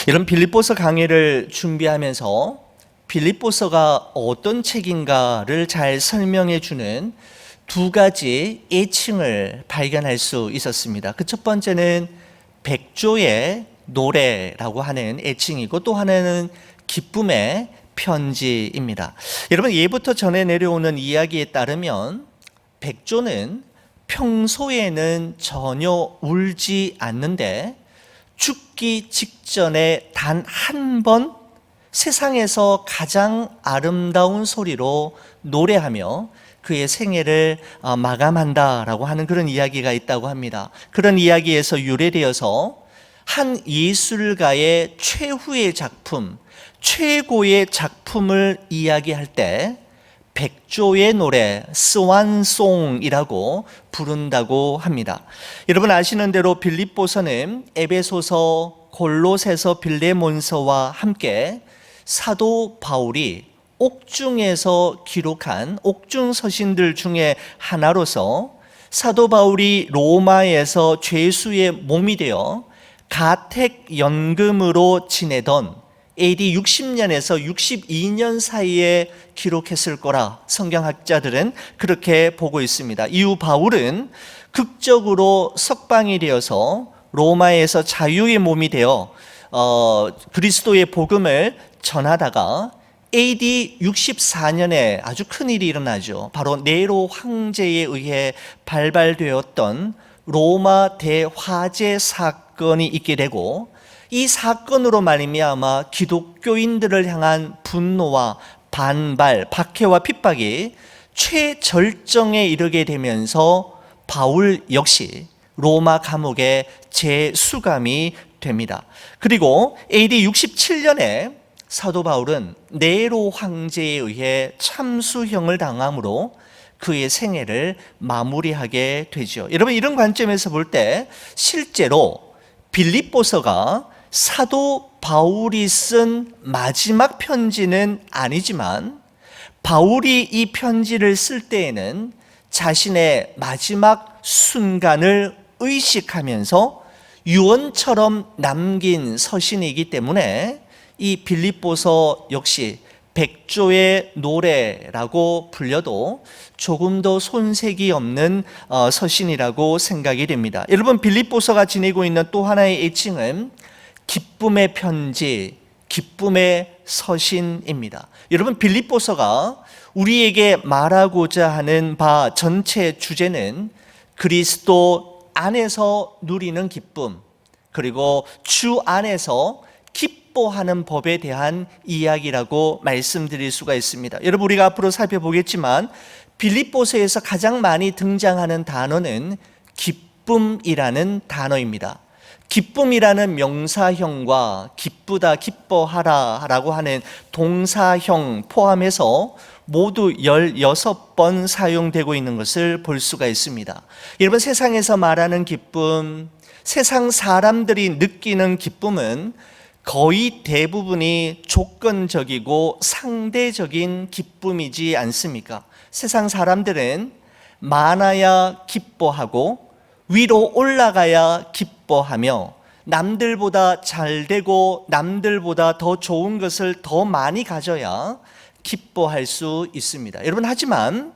이런 빌립보서 강의를 준비하면서 빌립보서가 어떤 책인가를 잘 설명해 주는 두 가지 애칭을 발견할 수 있었습니다. 그 첫 번째는 백조의 노래라고 하는 애칭이고, 또 하나는 기쁨의 편지입니다. 여러분, 예부터 전해 내려오는 이야기에 따르면 백조는 평소에는 전혀 울지 않는데 죽기 직전에 단 한 번 세상에서 가장 아름다운 소리로 노래하며 그의 생애를 마감한다라고 하는 그런 이야기가 있다고 합니다. 그런 이야기에서 유래되어서 한 예술가의 최후의 작품, 최고의 작품을 이야기할 때 백조의 노래, 스완송이라고 부른다고 합니다. 여러분 아시는 대로 빌립보서는 에베소서, 골로새서, 빌레몬서와 함께 사도 바울이 옥중에서 기록한 옥중 서신들 중에 하나로서 사도 바울이 로마에서 죄수의 몸이 되어 가택 연금으로 지내던 AD 60년에서 62년 사이에 기록했을 거라 성경학자들은 그렇게 보고 있습니다. 이후 바울은 극적으로 석방이 되어서 로마에서 자유의 몸이 되어 그리스도의 복음을 전하다가 AD 64년에 아주 큰 일이 일어나죠. 바로 네로 황제에 의해 발발되었던 로마 대화재 사건이 있게 되고, 이 사건으로 말미암아 기독교인들을 향한 분노와 반발, 박해와 핍박이 최절정에 이르게 되면서 바울 역시 로마 감옥에 재수감이 됩니다. 그리고 AD 67년에 사도 바울은 네로 황제에 의해 참수형을 당함으로 그의 생애를 마무리하게 되죠. 여러분, 이런 관점에서 볼 때 실제로 빌립보서가 사도 바울이 쓴 마지막 편지는 아니지만, 바울이 이 편지를 쓸 때에는 자신의 마지막 순간을 의식하면서 유언처럼 남긴 서신이기 때문에 이 빌립보서 역시 백조의 노래라고 불려도 조금 더 손색이 없는 서신이라고 생각이 됩니다. 여러분, 빌립보서가 지니고 있는 또 하나의 애칭은 기쁨의 편지, 기쁨의 서신입니다. 여러분, 빌립보서가 우리에게 말하고자 하는 바 전체 주제는 그리스도 안에서 누리는 기쁨, 그리고 주 안에서 기뻐하는 법에 대한 이야기라고 말씀드릴 수가 있습니다. 여러분, 우리가 앞으로 살펴보겠지만 빌립보서에서 가장 많이 등장하는 단어는 기쁨이라는 단어입니다. 기쁨이라는 명사형과 기쁘다, 기뻐하라 라고 하는 동사형 포함해서 모두 16번 사용되고 있는 것을 볼 수가 있습니다. 여러분, 세상에서 말하는 기쁨, 세상 사람들이 느끼는 기쁨은 거의 대부분이 조건적이고 상대적인 기쁨이지 않습니까? 세상 사람들은 많아야 기뻐하고 위로 올라가야 기뻐하며 남들보다 잘 되고 남들보다 더 좋은 것을 더 많이 가져야 기뻐할 수 있습니다. 여러분, 하지만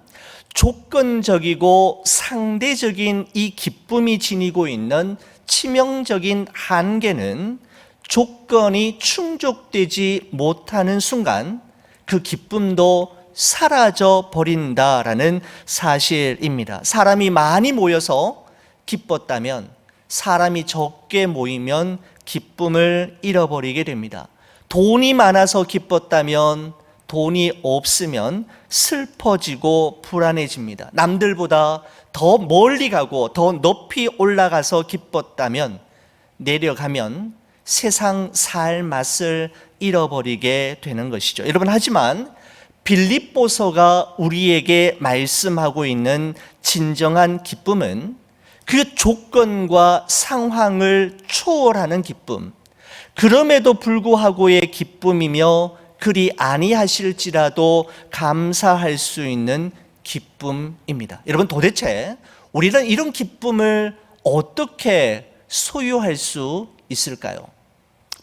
조건적이고 상대적인 이 기쁨이 지니고 있는 치명적인 한계는 조건이 충족되지 못하는 순간 그 기쁨도 사라져 버린다라는 사실입니다. 사람이 많이 모여서 기뻤다면 사람이 적게 모이면 기쁨을 잃어버리게 됩니다. 돈이 많아서 기뻤다면 돈이 없으면 슬퍼지고 불안해집니다. 남들보다 더 멀리 가고 더 높이 올라가서 기뻤다면 내려가면 세상 살 맛을 잃어버리게 되는 것이죠. 여러분, 하지만 빌립보서가 우리에게 말씀하고 있는 진정한 기쁨은 그 조건과 상황을 초월하는 기쁨, 그럼에도 불구하고의 기쁨이며 그리 아니하실지라도 감사할 수 있는 기쁨입니다. 여러분, 도대체 우리는 이런 기쁨을 어떻게 소유할 수 있을까요?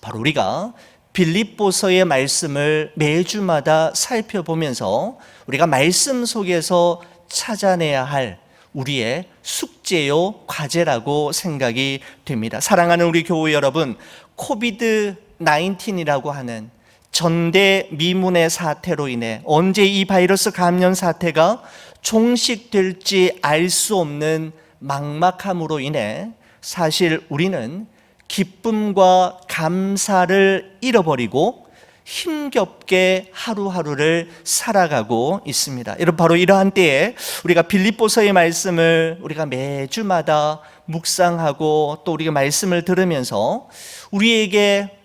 바로 우리가 빌립보서의 말씀을 매주마다 살펴보면서 우리가 말씀 속에서 찾아내야 할 우리의 숙제요 과제라고 생각이 됩니다. 사랑하는 우리 교우 여러분, 코비드 19이라고 하는 전대미문의 사태로 인해 언제 이 바이러스 감염 사태가 종식될지 알 수 없는 막막함으로 인해 사실 우리는 기쁨과 감사를 잃어버리고 힘겹게 하루하루를 살아가고 있습니다. 여러분, 바로 이러한 때에 우리가 빌립보서의 말씀을 우리가 매주마다 묵상하고 또 우리가 말씀을 들으면서 우리에게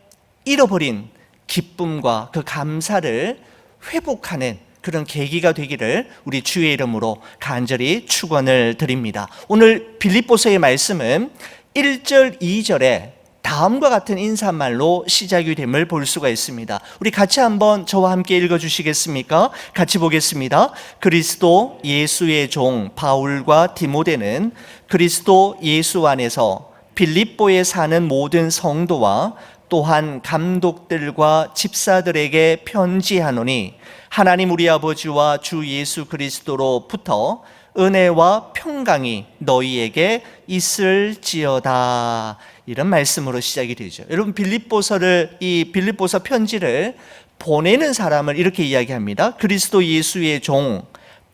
잃어버린 기쁨과 그 감사를 회복하는 그런 계기가 되기를 우리 주의 이름으로 간절히 축원을 드립니다. 오늘 빌립보서의 말씀은 1절, 2절에 다음과 같은 인사말로 시작이 됨을 볼 수가 있습니다. 우리 같이 한번 저와 함께 읽어주시겠습니까? 같이 보겠습니다. 그리스도 예수의 종 바울과 디모데는 그리스도 예수 안에서 빌립보에 사는 모든 성도와 또한 감독들과 집사들에게 편지하노니 하나님 우리 아버지와 주 예수 그리스도로부터 은혜와 평강이 너희에게 있을지어다. 이런 말씀으로 시작이 되죠. 여러분, 이 빌립보서 편지를 보내는 사람을 이렇게 이야기합니다. 그리스도 예수의 종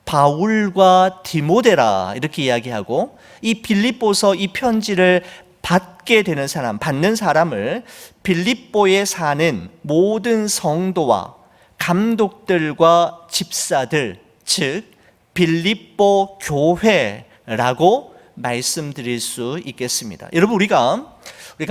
바울과 디모데라 이렇게 이야기하고, 이 빌립보서 이 편지를 받는 사람을 빌립보에 사는 모든 성도와 감독들과 집사들, 즉 빌립보 교회라고 말씀드릴 수 있겠습니다. 여러분, 우리가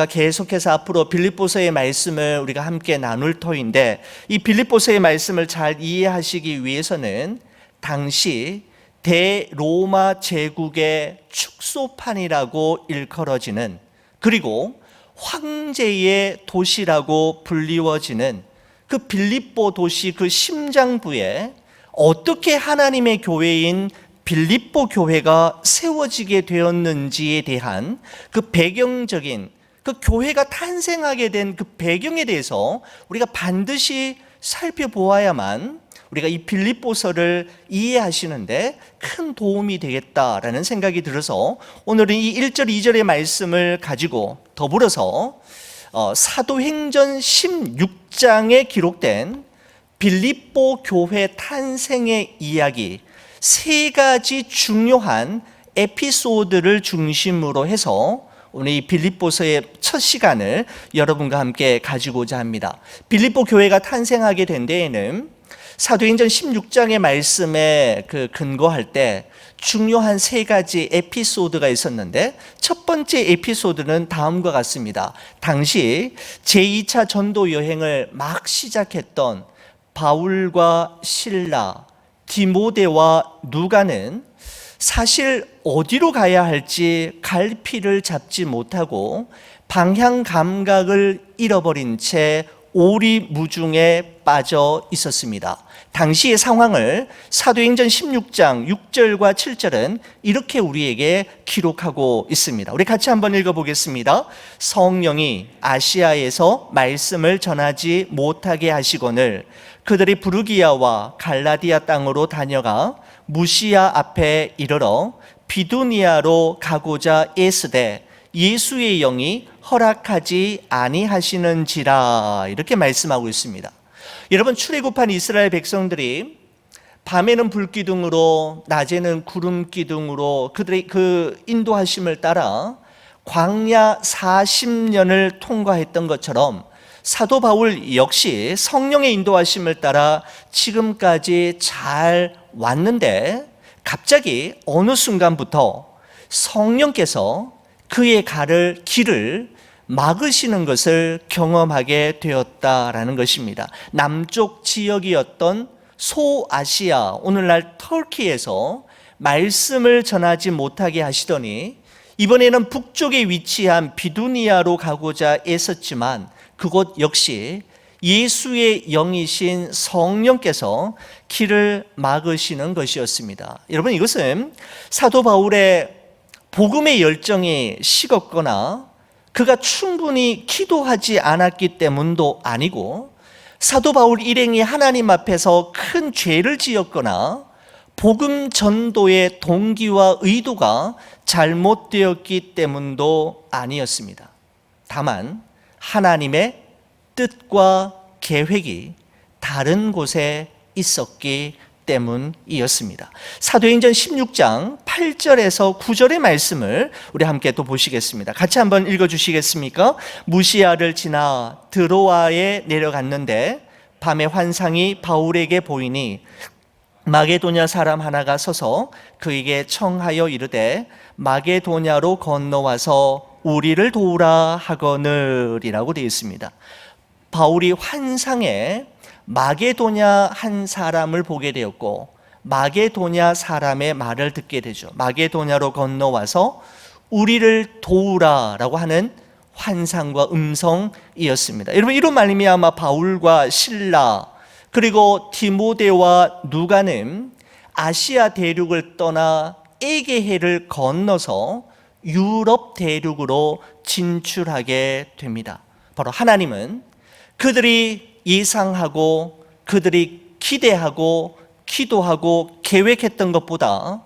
계속해서 앞으로 빌립보서의 말씀을 우리가 함께 나눌 터인데, 이 빌립보서의 말씀을 잘 이해하시기 위해서는 당시 대로마 제국의 축소판이라고 일컬어지는, 그리고 황제의 도시라고 불리워지는 그 빌립보 도시 그 심장부에 어떻게 하나님의 교회인 빌립보 교회가 세워지게 되었는지에 대한 그 배경적인, 그 교회가 탄생하게 된 그 배경에 대해서 우리가 반드시 살펴보아야만 우리가 이 빌립보서를 이해하시는데 큰 도움이 되겠다라는 생각이 들어서 오늘은 이 1절, 2절의 말씀을 가지고 더불어서 사도행전 16장에 기록된 빌립보 교회 탄생의 이야기, 세 가지 중요한 에피소드를 중심으로 해서 오늘 이 빌립보서의 첫 시간을 여러분과 함께 가지고자 합니다. 빌립보 교회가 탄생하게 된 데에는 사도행전 16장의 말씀에 근거할 때 중요한 세 가지 에피소드가 있었는데, 첫 번째 에피소드는 다음과 같습니다. 당시 제2차 전도 여행을 막 시작했던 바울과 실라, 디모데와 누가는 사실 어디로 가야 할지 갈피를 잡지 못하고 방향 감각을 잃어버린 채 오리무중에 빠져 있었습니다. 당시의 상황을 사도행전 16장 6절과 7절은 이렇게 우리에게 기록하고 있습니다. 우리 같이 한번 읽어보겠습니다. 성령이 아시아에서 말씀을 전하지 못하게 하시거늘 그들이 부르기아와 갈라디아 땅으로 다녀가 무시아 앞에 이르러 비두니아로 가고자 애쓰되 예수의 영이 허락하지 아니하시는지라, 이렇게 말씀하고 있습니다. 여러분, 출애굽한 이스라엘 백성들이 밤에는 불기둥으로 낮에는 구름기둥으로 그들의 그 인도하심을 따라 광야 40년을 통과했던 것처럼 사도 바울 역시 성령의 인도하심을 따라 지금까지 잘 왔는데, 갑자기 어느 순간부터 성령께서 그의 길을 막으시는 것을 경험하게 되었다라는 것입니다. 남쪽 지역이었던 소아시아, 오늘날 터키에서 말씀을 전하지 못하게 하시더니 이번에는 북쪽에 위치한 비두니아로 가고자 애썼지만 그곳 역시 예수의 영이신 성령께서 길을 막으시는 것이었습니다. 여러분, 이것은 사도 바울의 복음의 열정이 식었거나 그가 충분히 기도하지 않았기 때문도 아니고 사도 바울 일행이 하나님 앞에서 큰 죄를 지었거나 복음 전도의 동기와 의도가 잘못되었기 때문도 아니었습니다. 다만 하나님의 뜻과 계획이 다른 곳에 있었기 때문이었습니다. 사도행전 16장 8절에서 9절의 말씀을 우리 함께 또 보시겠습니다. 같이 한번 읽어주시겠습니까? 무시아를 지나 드로아에 내려갔는데 밤에 환상이 바울에게 보이니 마게도냐 사람 하나가 서서 그에게 청하여 이르되 마게도냐로 건너와서 우리를 도우라 하거늘이라고 되어 있습니다. 바울이 환상에 마게도냐 한 사람을 보게 되었고 마게도냐 사람의 말을 듣게 되죠. 마게도냐로 건너와서 우리를 도우라라고 하는 환상과 음성이었습니다. 여러분, 이로 말미암아 바울과 실라 그리고 디모데와 누가는 아시아 대륙을 떠나 에게해를 건너서 유럽 대륙으로 진출하게 됩니다. 바로 하나님은 그들이 예상하고 그들이 기대하고 기도하고 계획했던 것보다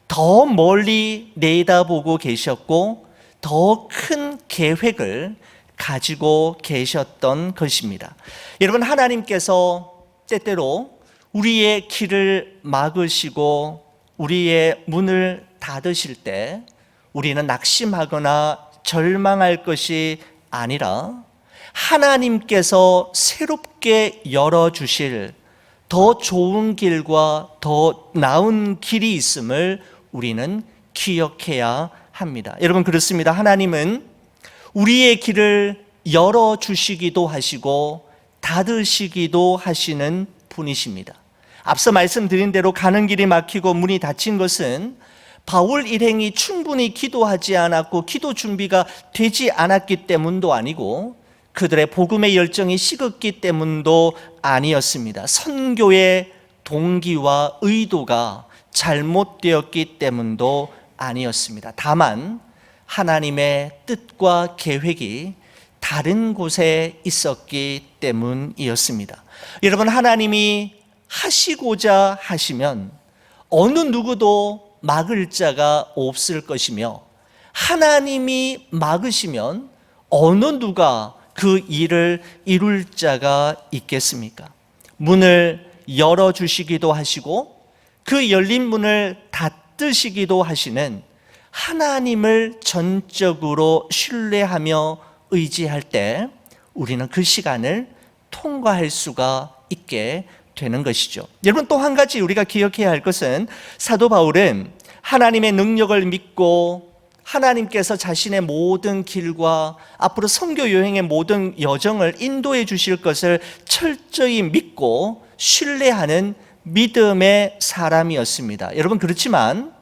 더 멀리 내다보고 계셨고 더 큰 계획을 가지고 계셨던 것입니다. 여러분, 하나님께서 때때로 우리의 길을 막으시고 우리의 문을 닫으실 때 우리는 낙심하거나 절망할 것이 아니라 하나님께서 새롭게 열어주실 더 좋은 길과 더 나은 길이 있음을 우리는 기억해야 합니다. 여러분, 그렇습니다. 하나님은 우리의 길을 열어주시기도 하시고 닫으시기도 하시는 분이십니다. 앞서 말씀드린 대로 가는 길이 막히고 문이 닫힌 것은 바울 일행이 충분히 기도하지 않았고 기도 준비가 되지 않았기 때문도 아니고 그들의 복음의 열정이 식었기 때문도 아니었습니다. 선교의 동기와 의도가 잘못되었기 때문도 아니었습니다. 다만 하나님의 뜻과 계획이 다른 곳에 있었기 때문이었습니다. 여러분, 하나님이 하시고자 하시면 어느 누구도 막을 자가 없을 것이며 하나님이 막으시면 어느 누가 그 일을 이룰 자가 있겠습니까? 문을 열어주시기도 하시고 그 열린 문을 닫으시기도 하시는 하나님을 전적으로 신뢰하며 의지할 때 우리는 그 시간을 통과할 수가 있게 되는 것이죠. 여러분, 또 한 가지 우리가 기억해야 할 것은 사도 바울은 하나님의 능력을 믿고 하나님께서 자신의 모든 길과 앞으로 선교 여행의 모든 여정을 인도해 주실 것을 철저히 믿고 신뢰하는 믿음의 사람이었습니다. 여러분, 그렇지만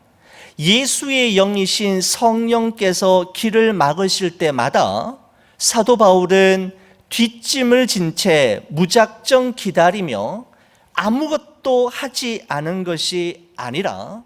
예수의 영이신 성령께서 길을 막으실 때마다 사도 바울은 뒷짐을 진 채 무작정 기다리며 아무것도 하지 않은 것이 아니라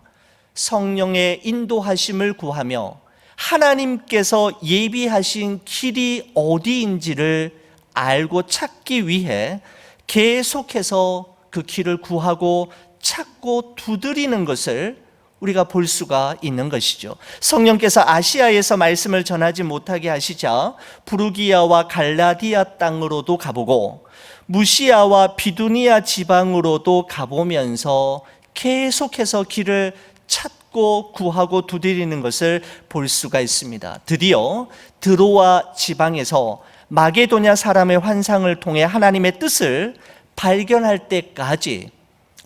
성령의 인도하심을 구하며 하나님께서 예비하신 길이 어디인지를 알고 찾기 위해 계속해서 그 길을 구하고 찾고 두드리는 것을 우리가 볼 수가 있는 것이죠. 성령께서 아시아에서 말씀을 전하지 못하게 하시자 부르기아와 갈라디아 땅으로도 가보고 무시아와 비두니아 지방으로도 가보면서 계속해서 길을 찾고 구하고 두드리는 것을 볼 수가 있습니다. 드디어 드로아 지방에서 마게도냐 사람의 환상을 통해 하나님의 뜻을 발견할 때까지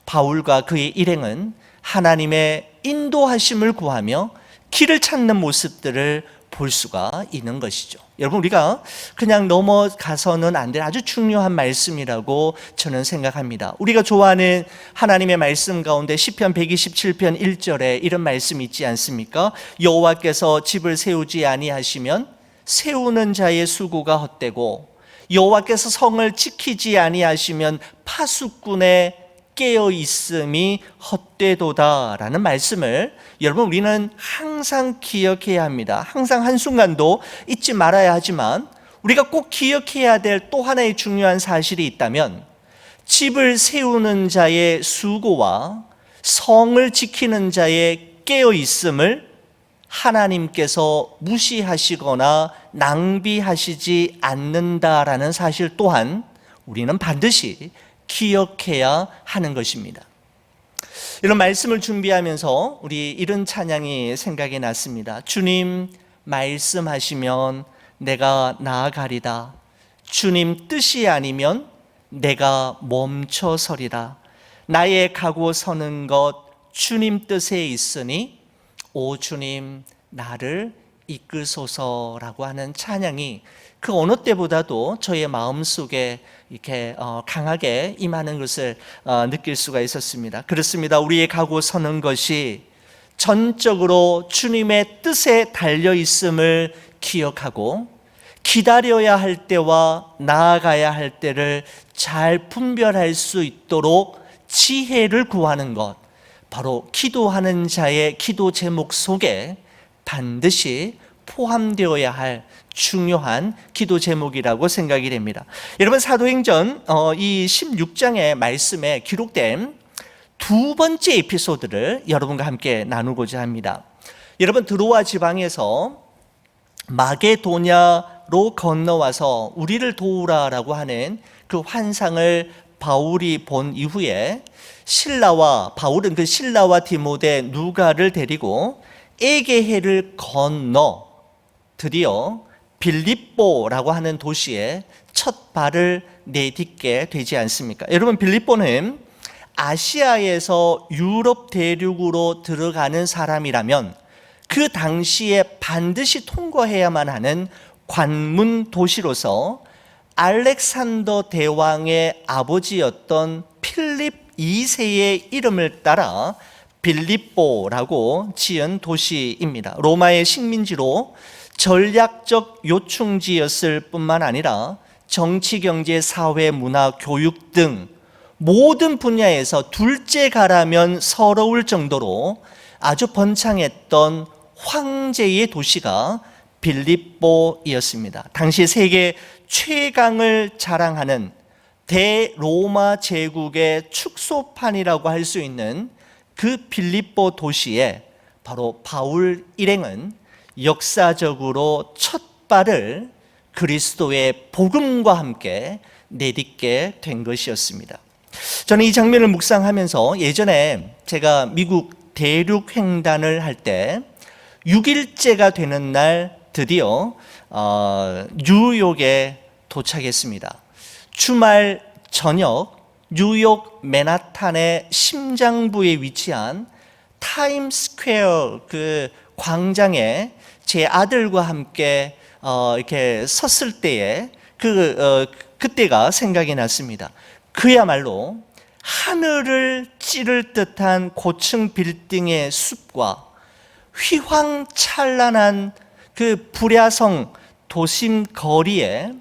바울과 그의 일행은 하나님의 인도하심을 구하며 길을 찾는 모습들을 볼 수가 있는 것이죠. 여러분, 우리가 그냥 넘어가서는 안 될 아주 중요한 말씀이라고 저는 생각합니다. 우리가 좋아하는 하나님의 말씀 가운데 시편 127편 1절에 이런 말씀이 있지 않습니까? 여호와께서 집을 세우지 아니하시면 세우는 자의 수고가 헛되고 여호와께서 성을 지키지 아니하시면 파수꾼의 깨어 있음이 헛되도다라는 말씀을 여러분 우리는 항상 기억해야 합니다. 항상 한순간도 잊지 말아야 하지만 우리가 꼭 기억해야 될 또 하나의 중요한 사실이 있다면 집을 세우는 자의 수고와 성을 지키는 자의 깨어 있음을 하나님께서 무시하시거나 낭비하시지 않는다라는 사실 또한 우리는 반드시 기억해야 하는 것입니다. 이런 말씀을 준비하면서 우리 이런 찬양이 생각이 났습니다. 주님 말씀하시면 내가 나아가리다. 주님 뜻이 아니면 내가 멈춰서리라. 나의 가고 서는 것 주님 뜻에 있으니 오 주님 나를 이끌소서라고 하는 찬양이 그 어느 때보다도 저의 마음속에 이렇게 강하게 임하는 것을 느낄 수가 있었습니다. 그렇습니다. 우리의 가고 서는 것이 전적으로 주님의 뜻에 달려 있음을 기억하고 기다려야 할 때와 나아가야 할 때를 잘 분별할 수 있도록 지혜를 구하는 것, 바로 기도하는 자의 기도 제목 속에 반드시 포함되어야 할 중요한 기도 제목이라고 생각이 됩니다. 여러분 사도행전 이 16장의 말씀에 기록된 두 번째 에피소드를 여러분과 함께 나누고자 합니다. 여러분 드로아 지방에서 마게도냐로 건너와서 우리를 도우라라고 하는 그 환상을 바울이 본 이후에 바울은 그 실라와 디모데 누가를 데리고 에게해를 건너 드디어 빌립보라고 하는 도시에 첫 발을 내딛게 되지 않습니까? 여러분 빌립보는 아시아에서 유럽 대륙으로 들어가는 사람이라면 그 당시에 반드시 통과해야만 하는 관문 도시로서 알렉산더 대왕의 아버지였던 필립 2세의 이름을 따라 빌립보라고 지은 도시입니다. 로마의 식민지로 전략적 요충지였을 뿐만 아니라 정치, 경제, 사회, 문화, 교육 등 모든 분야에서 둘째가라면 서러울 정도로 아주 번창했던 황제의 도시가 빌립보이었습니다. 당시 세계 최강을 자랑하는 대로마 제국의 축소판이라고 할 수 있는 그 빌립보 도시에 바로 바울 일행은 역사적으로 첫 발을 그리스도의 복음과 함께 내딛게 된 것이었습니다. 저는 이 장면을 묵상하면서 예전에 제가 미국 대륙 횡단을 할 때 6일째가 되는 날 드디어 뉴욕에 도착했습니다. 주말 저녁 뉴욕 맨하탄의 심장부에 위치한 타임스퀘어 그 광장에 제 아들과 함께 이렇게 섰을 때에 그때가 생각이 났습니다. 그야말로 하늘을 찌를 듯한 고층 빌딩의 숲과 휘황찬란한 그 불야성 도심 거리에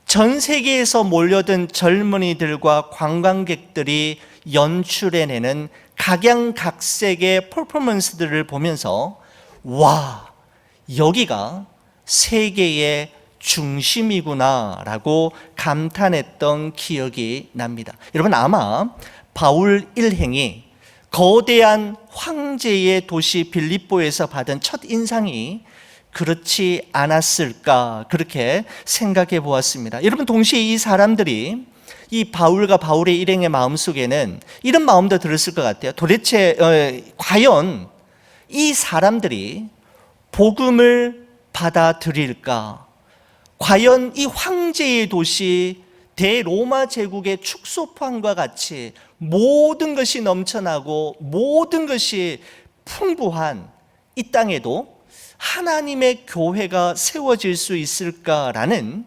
전 세계에서 몰려든 젊은이들과 관광객들이 연출해내는 각양각색의 퍼포먼스들을 보면서 와, 여기가 세계의 중심이구나라고 감탄했던 기억이 납니다. 여러분 아마 바울 일행이 거대한 황제의 도시 빌립보에서 받은 첫 인상이 그렇지 않았을까 그렇게 생각해 보았습니다. 여러분 동시에 이 사람들이 이 바울과 바울의 일행의 마음속에는 이런 마음도 들었을 것 같아요. 도대체 과연 이 사람들이 복음을 받아들일까? 과연 이 황제의 도시 대로마 제국의 축소판과 같이 모든 것이 넘쳐나고 모든 것이 풍부한 이 땅에도 하나님의 교회가 세워질 수 있을까라는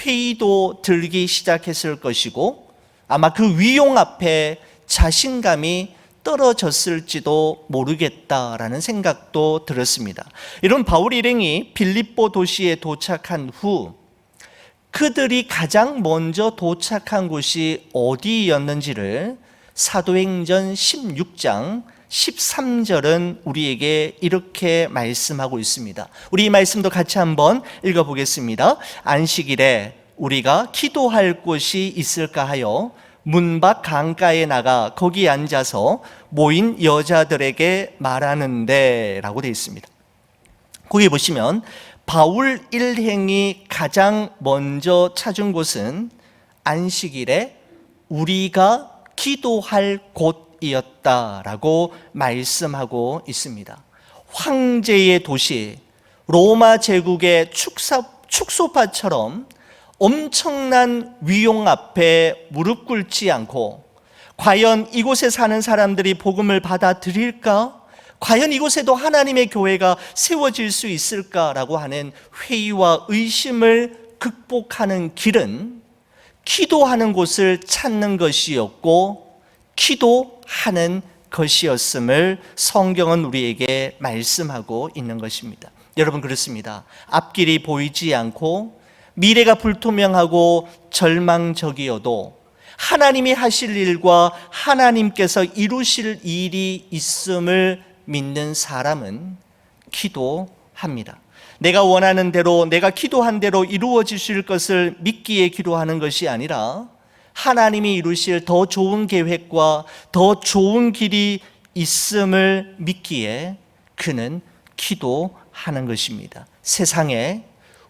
회의도 들기 시작했을 것이고 아마 그 위용 앞에 자신감이 떨어졌을지도 모르겠다라는 생각도 들었습니다. 이런 바울 일행이 빌립보 도시에 도착한 후 그들이 가장 먼저 도착한 곳이 어디였는지를 사도행전 16장 13절은 우리에게 이렇게 말씀하고 있습니다. 우리 이 말씀도 같이 한번 읽어보겠습니다. 안식일에 우리가 기도할 곳이 있을까 하여 문 밖 강가에 나가 거기 앉아서 모인 여자들에게 말하는데 라고 되어 있습니다. 거기 보시면 바울 일행이 가장 먼저 찾은 곳은 안식일에 우리가 기도할 곳이었다라고 말씀하고 있습니다. 황제의 도시 로마 제국의 축소파처럼 엄청난 위용 앞에 무릎 꿇지 않고 과연 이곳에 사는 사람들이 복음을 받아들일까? 과연 이곳에도 하나님의 교회가 세워질 수 있을까라고 하는 회의와 의심을 극복하는 길은 기도하는 곳을 찾는 것이었고 기도하는 것이었음을 성경은 우리에게 말씀하고 있는 것입니다. 여러분, 그렇습니다. 앞길이 보이지 않고 미래가 불투명하고 절망적이어도 하나님이 하실 일과 하나님께서 이루실 일이 있음을 믿는 사람은 기도합니다. 내가 원하는 대로, 내가 기도한 대로 이루어지실 것을 믿기에 기도하는 것이 아니라 하나님이 이루실 더 좋은 계획과 더 좋은 길이 있음을 믿기에 그는 기도하는 것입니다. 세상에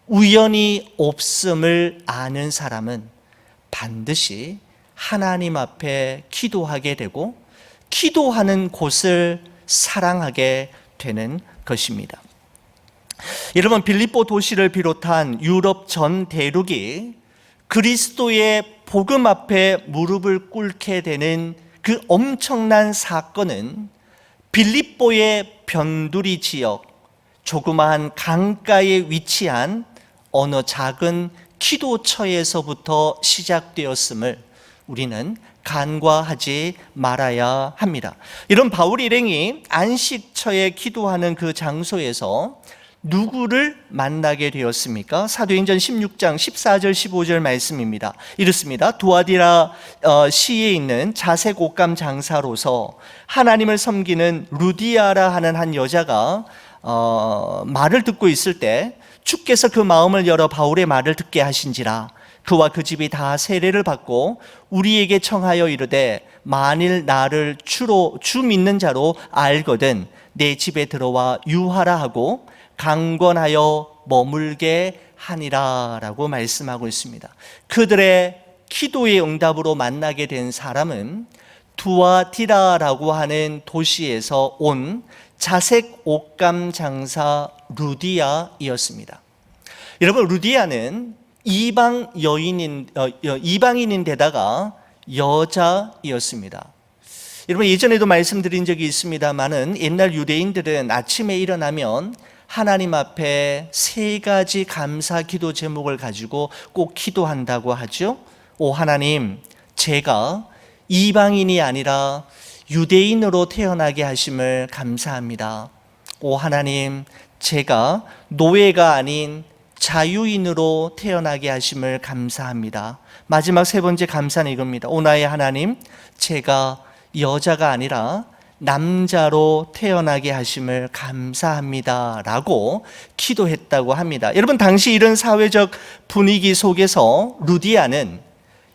우연이 없음을 아는 사람은 반드시 하나님 앞에 기도하게 되고 기도하는 곳을 사랑하게 되는 것입니다. 여러분, 빌립보 도시를 비롯한 유럽 전 대륙이 그리스도의 복음 앞에 무릎을 꿇게 되는 그 엄청난 사건은 빌립보의 변두리 지역 조그마한 강가에 위치한 어느 작은 기도처에서부터 시작되었음을 우리는 간과하지 말아야 합니다. 이런 바울 일행이 안식처에 기도하는 그 장소에서 누구를 만나게 되었습니까? 사도행전 16장 14절 15절 말씀입니다. 이렇습니다. 두아디라 시에 있는 자색 옷감 장사로서 하나님을 섬기는 루디아라 하는 한 여자가 말을 듣고 있을 때 주께서 그 마음을 열어 바울의 말을 듣게 하신지라 그와 그 집이 다 세례를 받고 우리에게 청하여 이르되 만일 나를 주 믿는 자로 알거든 내 집에 들어와 유하라 하고 강권하여 머물게 하니라 라고 말씀하고 있습니다. 그들의 기도의 응답으로 만나게 된 사람은 두아디라라고 하는 도시에서 온 자색 옷감 장사 루디아이었습니다. 여러분, 루디아는 이방인인데다가 여자이었습니다. 여러분, 예전에도 말씀드린 적이 있습니다만은 옛날 유대인들은 아침에 일어나면 하나님 앞에 세 가지 감사 기도 제목을 가지고 꼭 기도한다고 하죠. 오 하나님, 제가 이방인이 아니라 유대인으로 태어나게 하심을 감사합니다. 오 하나님, 제가 노예가 아닌 자유인으로 태어나게 하심을 감사합니다. 마지막 세 번째 감사는 이겁니다. 오 나의 하나님, 제가 여자가 아니라 남자로 태어나게 하심을 감사합니다 라고 기도했다고 합니다. 여러분, 당시 이런 사회적 분위기 속에서 루디아는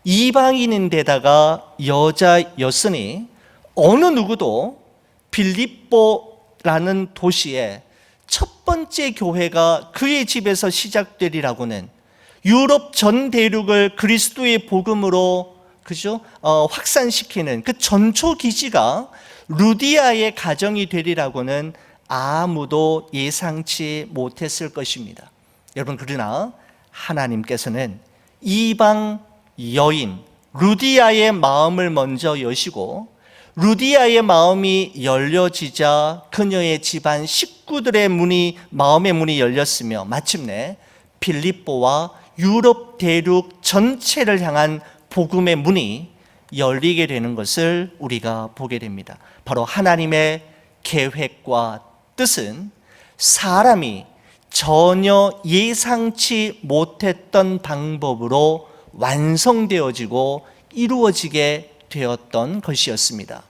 이방인인데다가 여자였으니 어느 누구도 빌립보라는 도시에 첫 번째 교회가 그의 집에서 시작되리라고는, 유럽 전 대륙을 그리스도의 복음으로 확산시키는 그 전초 기지가 루디아의 가정이 되리라고는 아무도 예상치 못했을 것입니다. 여러분, 그러나 하나님께서는 이방 여인 루디아의 마음을 먼저 여시고 루디아의 마음이 열려지자 그녀의 집안 식구들의 마음의 문이 열렸으며 마침내 빌립보와 유럽 대륙 전체를 향한 복음의 문이 열리게 되는 것을 우리가 보게 됩니다. 바로 하나님의 계획과 뜻은 사람이 전혀 예상치 못했던 방법으로 완성되어지고 이루어지게 되었던 것이었습니다.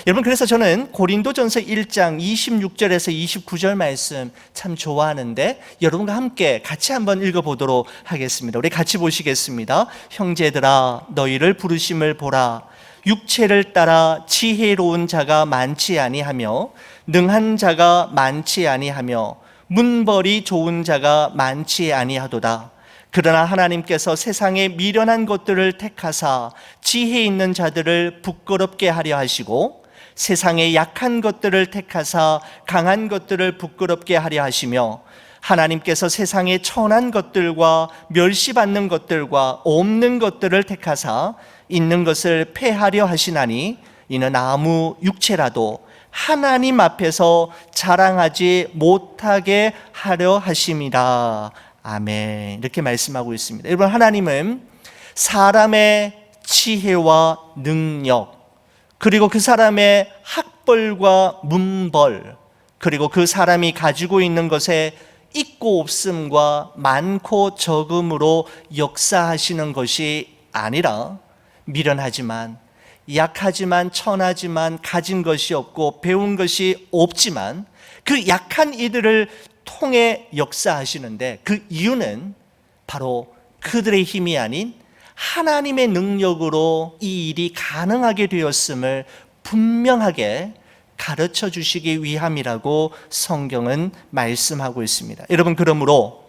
여러분, 그래서 저는 고린도전서 1장 26절에서 29절 말씀 참 좋아하는데 여러분과 함께 같이 한번 읽어보도록 하겠습니다. 우리 같이 보시겠습니다. 형제들아, 너희를 부르심을 보라. 육체를 따라 지혜로운 자가 많지 아니하며 능한 자가 많지 아니하며 문벌이 좋은 자가 많지 아니하도다. 그러나 하나님께서 세상에 미련한 것들을 택하사 지혜 있는 자들을 부끄럽게 하려 하시고 세상에 약한 것들을 택하사 강한 것들을 부끄럽게 하려 하시며 하나님께서 세상에 천한 것들과 멸시받는 것들과 없는 것들을 택하사 있는 것을 폐하려 하시나니 이는 아무 육체라도 하나님 앞에서 자랑하지 못하게 하려 하심이라. 아멘. 이렇게 말씀하고 있습니다. 여러분, 하나님은 사람의 지혜와 능력, 그리고 그 사람의 학벌과 문벌, 그리고 그 사람이 가지고 있는 것에 있고 없음과 많고 적음으로 역사하시는 것이 아니라 미련하지만, 약하지만, 천하지만, 가진 것이 없고 배운 것이 없지만 그 약한 이들을 통해 역사하시는데, 그 이유는 바로 그들의 힘이 아닌 하나님의 능력으로 이 일이 가능하게 되었음을 분명하게 가르쳐 주시기 위함이라고 성경은 말씀하고 있습니다. 여러분, 그러므로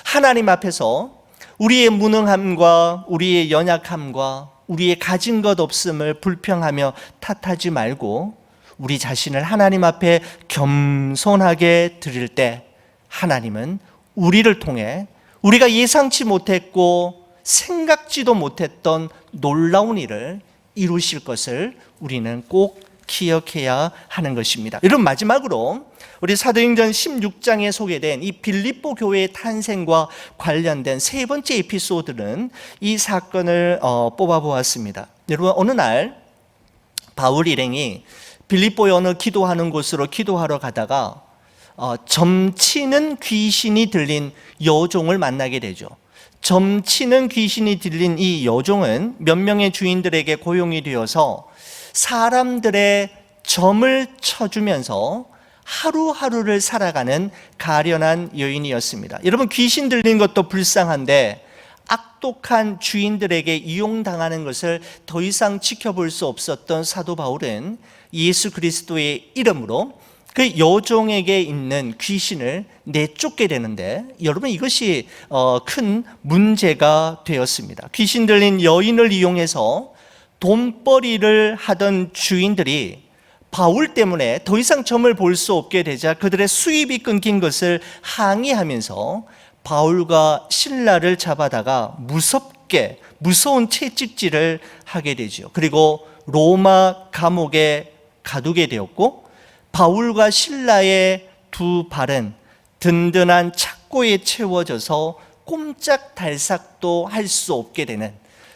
하나님 앞에서 우리의 무능함과 우리의 연약함과 우리의 가진 것 없음을 불평하며 탓하지 말고 우리 자신을 하나님 앞에 겸손하게 드릴 때 하나님은 우리를 통해 우리가 예상치 못했고 생각지도 못했던 놀라운 일을 이루실 것을 우리는 꼭 기억해야 하는 것입니다. 여러분, 마지막으로 우리 사도행전 16장에 소개된 이 빌립보 교회의 탄생과 관련된 세 번째 에피소드는 이 사건을 뽑아보았습니다. 여러분, 어느 날 바울 일행이 빌립보의 어느 기도하는 곳으로 기도하러 가다가 점치는 귀신이 들린 여종을 만나게 되죠. 점치는 귀신이 들린 이 여종은 몇 명의 주인들에게 고용이 되어서 사람들의 점을 쳐주면서 하루하루를 살아가는 가련한 여인이었습니다. 여러분, 귀신 들린 것도 불쌍한데 악독한 주인들에게 이용당하는 것을 더 이상 지켜볼 수 없었던 사도 바울은 예수 그리스도의 이름으로 그 여종에게 있는 귀신을 내쫓게 되는데, 여러분, 이것이 큰 문제가 되었습니다. 귀신 들린 여인을 이용해서 돈벌이를 하던 주인들이 바울 때문에 더 이상 점을 볼 수 없게 되자 그들의 수입이 끊긴 것을 항의하면서 바울과 실라를 잡아다가 무서운 채찍질을 하게 되죠. 그리고 로마 감옥에 가두게 되었고, 바울과 실라의 두 발은 든든한 착고에 채워져서 꼼짝달싹도 할 수 없게 되는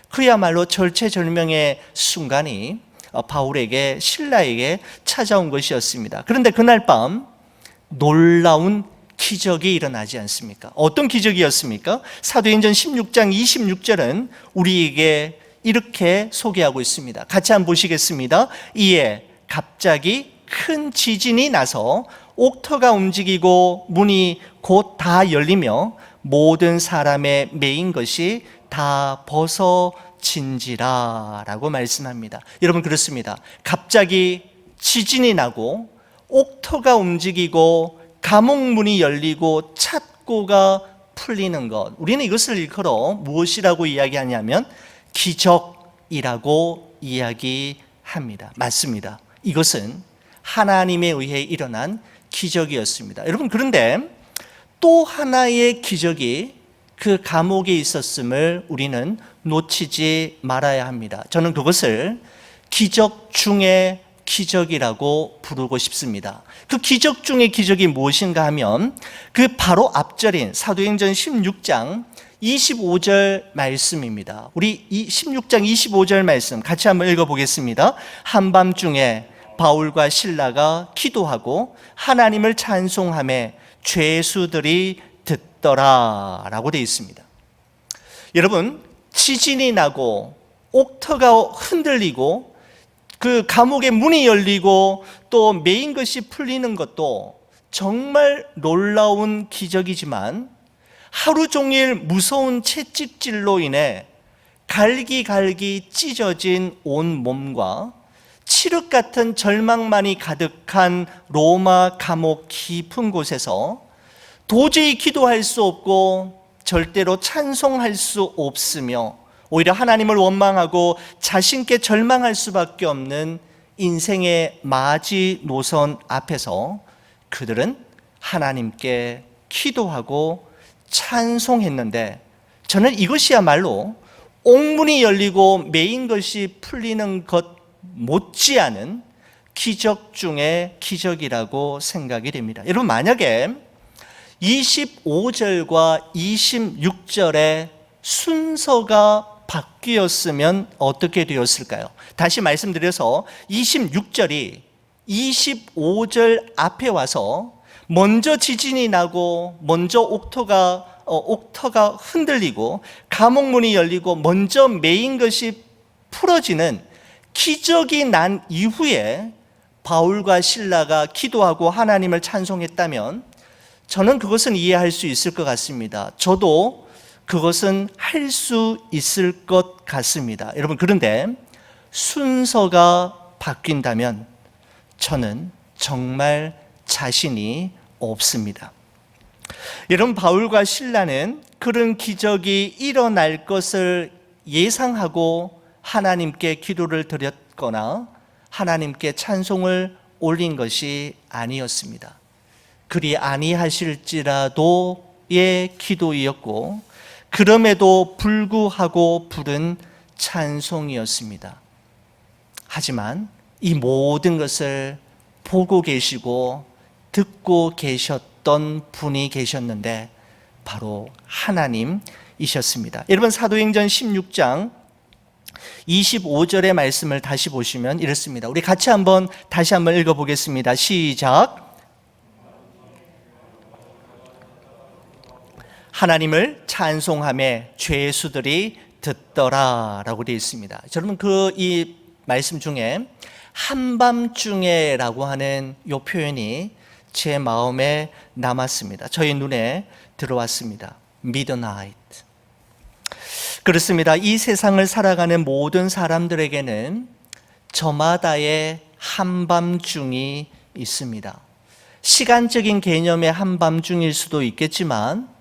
그야말로 절체절명의 순간이 바울에게, 실라에게 찾아온 것이었습니다. 그런데 그날 밤 놀라운 기적이 일어나지 않습니까? 어떤 기적이었습니까? 사도행전 16장 26절은 우리에게 이렇게 소개하고 있습니다. 같이 한번 보시겠습니다. 이에 갑자기 큰 지진이 나서 옥터가 움직이고 문이 곧 다 열리며 모든 사람의 매인 것이 다 벗어진지라 라고 말씀합니다. 여러분, 그렇습니다. 갑자기 지진이 나고 옥터가 움직이고 감옥 문이 열리고 착고가 풀리는 것, 우리는 이것을 일컬어 무엇이라고 이야기하냐면 기적이라고 이야기합니다. 맞습니다. 이것은 하나님에 의해 일어난 기적이었습니다. 여러분, 그런데 또 하나의 기적이 그 감옥에 있었음을 우리는 놓치지 말아야 합니다. 저는 그것을 기적 중의 기적이라고 부르고 싶습니다. 그 기적 중의 기적이 무엇인가 하면 그 바로 앞절인 사도행전 16장 25절 말씀입니다. 우리 이 16장 25절 말씀 같이 한번 읽어보겠습니다. 한밤중에 바울과 실라가 기도하고 하나님을 찬송하며 죄수들이 듣더라 라고 되어 있습니다. 여러분, 지진이 나고 옥터가 흔들리고 그 감옥의 문이 열리고 또 매인 것이 풀리는 것도 정말 놀라운 기적이지만 하루 종일 무서운 채찍질로 인해 갈기갈기 찢어진 온 몸과 칠흑 같은 절망만이 가득한 로마 감옥 깊은 곳에서 도저히 기도할 수 없고 절대로 찬송할 수 없으며 오히려 하나님을 원망하고 자신께 절망할 수밖에 없는 인생의 마지노선 앞에서 그들은 하나님께 기도하고 찬송했는데, 저는 이것이야말로 옥문이 열리고 매인 것이 풀리는 것 못지않은 기적 중의 기적이라고 생각이 됩니다. 여러분, 만약에 25절과 26절의 순서가 바뀌었으면 어떻게 되었을까요? 다시 말씀드려서 26절이 25절 앞에 와서 먼저 지진이 나고 먼저 옥터가 흔들리고 감옥문이 열리고 먼저 매인 것이 풀어지는 기적이 난 이후에 바울과 실라가 기도하고 하나님을 찬송했다면 저는 그것은 이해할 수 있을 것 같습니다. 저도 그것은 할 수 있을 것 같습니다. 여러분, 그런데 순서가 바뀐다면 저는 정말 자신이 없습니다. 여러분, 바울과 실라는 그런 기적이 일어날 것을 예상하고 하나님께 기도를 드렸거나 하나님께 찬송을 올린 것이 아니었습니다. 그리 아니하실지라도의 기도이었고 그럼에도 불구하고 부른 찬송이었습니다. 하지만 이 모든 것을 보고 계시고 듣고 계셨던 분이 계셨는데 바로 하나님이셨습니다. 여러분, 사도행전 16장 25절의 말씀을 다시 보시면 이렇습니다. 우리 같이 다시 한번 읽어보겠습니다. 시작. 하나님을 찬송하며 죄수들이 듣더라 라고 되어 있습니다. 여러분, 이 말씀 중에 한밤중에 라고 하는 이 표현이 제 마음에 남았습니다. 저희 눈에 들어왔습니다. Midnight. 그렇습니다. 이 세상을 살아가는 모든 사람들에게는 저마다의 한밤중이 있습니다. 시간적인 개념의 한밤중일 수도 있겠지만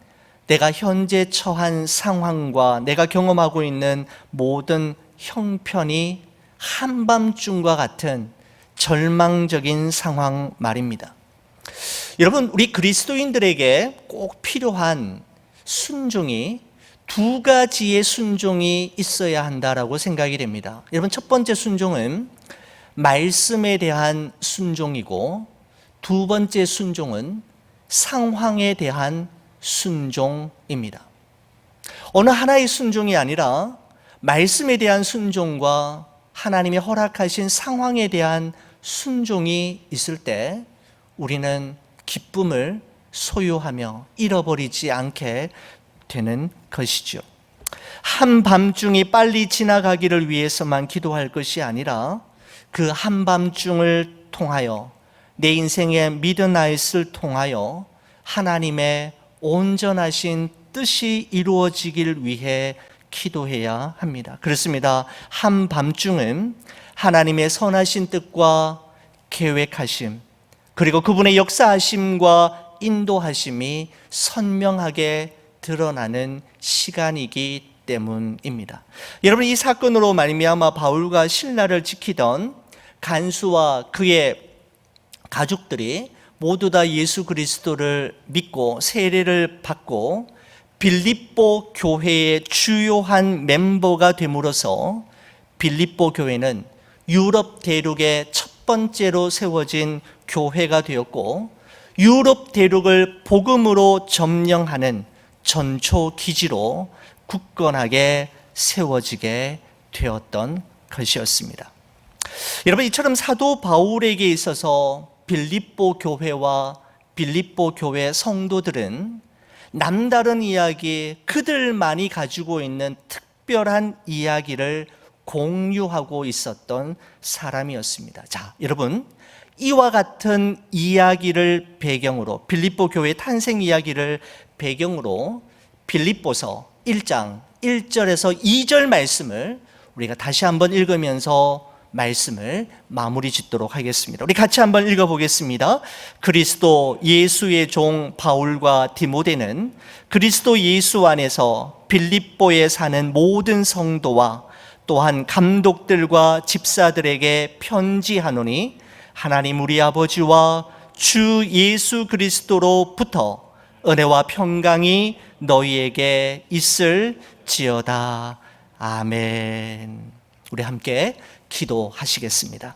내가 현재 처한 상황과 내가 경험하고 있는 모든 형편이 한밤중과 같은 절망적인 상황 말입니다. 여러분, 우리 그리스도인들에게 꼭 필요한 순종이 두 가지의 순종이 있어야 한다라고 생각이 됩니다. 여러분, 첫 번째 순종은 말씀에 대한 순종이고 두 번째 순종은 상황에 대한 순종입니다. 어느 하나의 순종이 아니라 말씀에 대한 순종과 하나님이 허락하신 상황에 대한 순종이 있을 때 우리는 기쁨을 소유하며 잃어버리지 않게 되는 것이죠. 한밤중이 빨리 지나가기를 위해서만 기도할 것이 아니라 그 한밤중을 통하여 내 인생의 미드나잇을 통하여 하나님의 온전하신 뜻이 이루어지길 위해 기도해야 합니다. 그렇습니다. 한밤중은 하나님의 선하신 뜻과 계획하심, 그리고 그분의 역사하심과 인도하심이 선명하게 드러나는 시간이기 때문입니다. 여러분, 이 사건으로 말미암아 바울과 실라를 지키던 간수와 그의 가족들이 모두 다 예수 그리스도를 믿고 세례를 받고 빌립보 교회의 주요한 멤버가 됨으로써 빌립보 교회는 유럽 대륙의 첫 번째로 세워진 교회가 되었고 유럽 대륙을 복음으로 점령하는 전초 기지로 굳건하게 세워지게 되었던 것이었습니다. 여러분, 이처럼 사도 바울에게 있어서 빌립보 교회와 빌립보 교회 성도들은 남다른 이야기, 그들만이 가지고 있는 특별한 이야기를 공유하고 있었던 사람이었습니다. 자, 여러분, 이와 같은 이야기를 배경으로, 빌립보 교회 탄생 이야기를 배경으로 빌립보서 1장 1절에서 2절 말씀을 우리가 다시 한번 읽으면서 말씀을 마무리 짓도록 하겠습니다. 우리 같이 한번 읽어보겠습니다. 그리스도 예수의 종 바울과 디모데는 그리스도 예수 안에서 빌립보에 사는 모든 성도와 또한 감독들과 집사들에게 편지하노니 하나님 우리 아버지와 주 예수 그리스도로부터 은혜와 평강이 너희에게 있을지어다. 아멘. 우리 함께 기도하시겠습니다.